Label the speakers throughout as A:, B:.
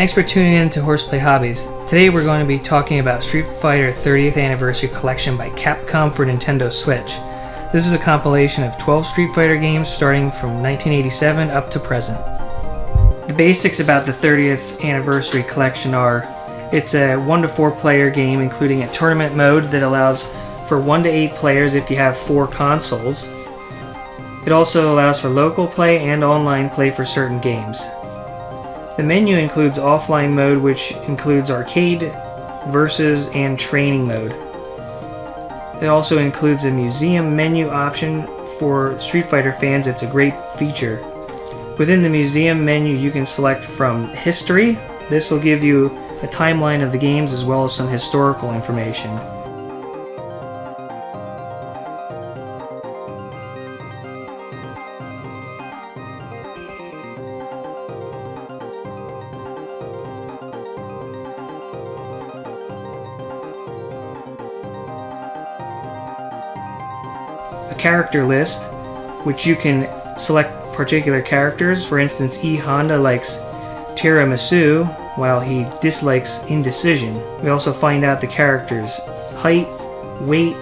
A: Thanks for tuning in to Horseplay Hobbies. Today we're going to be talking about Street Fighter 30th Anniversary Collection by Capcom for Nintendo Switch. This is a compilation of 12 Street Fighter games starting from 1987 up to present. The basics about the 30th Anniversary Collection are, it's a 1 to 4 player game including a tournament mode that allows for 1 to 8 players if you have 4 consoles. It also allows for local play and online play for certain games. The menu includes offline mode, which includes arcade, versus, and training mode. It also includes a museum menu option for Street Fighter fans. It's a great feature. Within the museum menu you can select from history. This will give you a timeline of the games as well as some historical information. A character list, which you can select particular characters. For instance, E. Honda likes tiramisu while he dislikes indecision. We also find out the character's height, weight,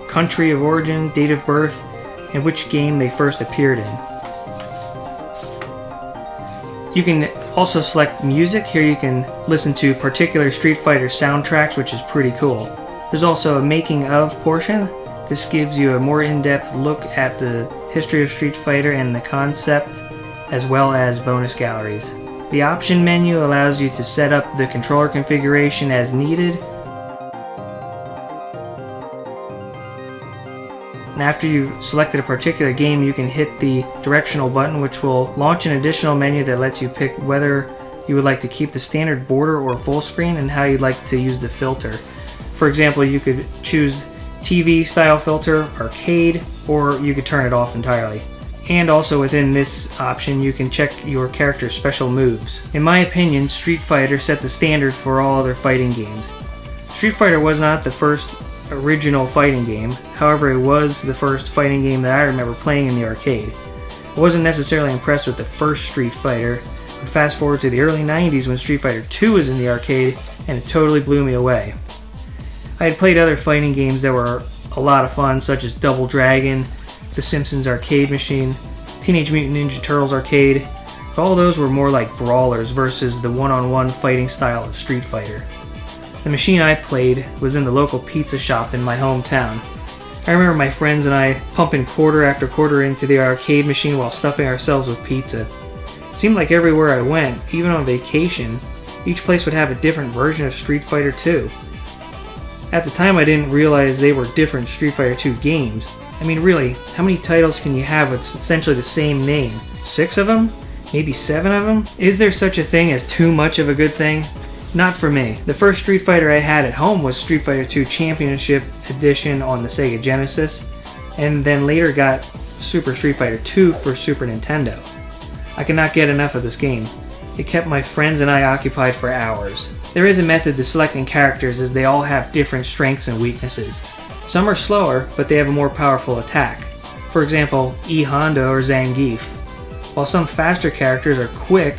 A: country of origin, date of birth, and which game they first appeared in. You can also select music. Here you can listen to particular Street Fighter soundtracks, which is pretty cool. There's also a making of portion. This gives you a more in-depth look at the history of Street Fighter and the concept, as well as bonus galleries. The option menu allows you to set up the controller configuration as needed. And after you've selected a particular game, you can hit the directional button, which will launch an additional menu that lets you pick whether you would like to keep the standard border or full screen and how you'd like to use the filter. For example, you could choose TV style filter, arcade, or you could turn it off entirely. And also within this option you can check your character's special moves. In my opinion, Street Fighter set the standard for all other fighting games. Street Fighter was not the first original fighting game, however it was the first fighting game that I remember playing in the arcade. I wasn't necessarily impressed with the first Street Fighter, but fast forward to the early 90s when Street Fighter 2 was in the arcade and it totally blew me away. I had played other fighting games that were a lot of fun, such as Double Dragon, The Simpsons Arcade Machine, Teenage Mutant Ninja Turtles Arcade, but all those were more like brawlers versus the one-on-one fighting style of Street Fighter. The machine I played was in the local pizza shop in my hometown. I remember my friends and I pumping quarter after quarter into the arcade machine while stuffing ourselves with pizza. It seemed like everywhere I went, even on vacation, each place would have a different version of Street Fighter 2. At the time I didn't realize they were different Street Fighter 2 games. I mean really, how many titles can you have with essentially the same name? 6 of them? Maybe 7 of them? Is there such a thing as too much of a good thing? Not for me. The first Street Fighter I had at home was Street Fighter 2 Championship Edition on the Sega Genesis, and then later got Super Street Fighter 2 for Super Nintendo. I could not get enough of this game. It kept my friends and I occupied for hours. There is a method to selecting characters as they all have different strengths and weaknesses. Some are slower, but they have a more powerful attack. For example, E. Honda or Zangief. While some faster characters are quick,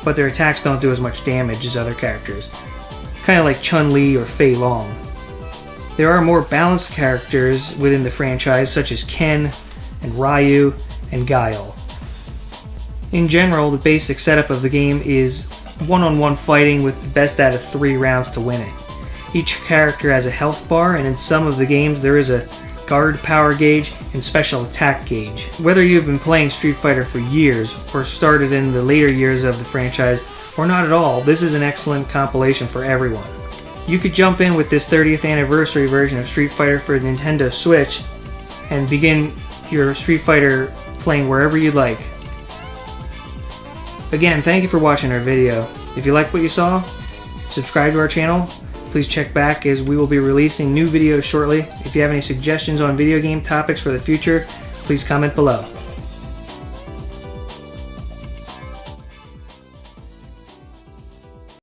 A: but their attacks don't do as much damage as other characters. Kinda like Chun-Li or Fei Long. There are more balanced characters within the franchise, such as Ken and Ryu and Guile. In general, the basic setup of the game is one-on-one fighting with the best out of 3 rounds to win it. Each character has a health bar, and in some of the games there is a guard power gauge and special attack gauge. Whether you've been playing Street Fighter for years or started in the later years of the franchise or not at all, this is an excellent compilation for everyone. You could jump in with this 30th anniversary version of Street Fighter for Nintendo Switch and begin your Street Fighter playing wherever you'd like. Again, thank you for watching our video. If you liked what you saw, subscribe to our channel. Please check back as we will be releasing new videos shortly. If you have any suggestions on video game topics for the future, please comment below.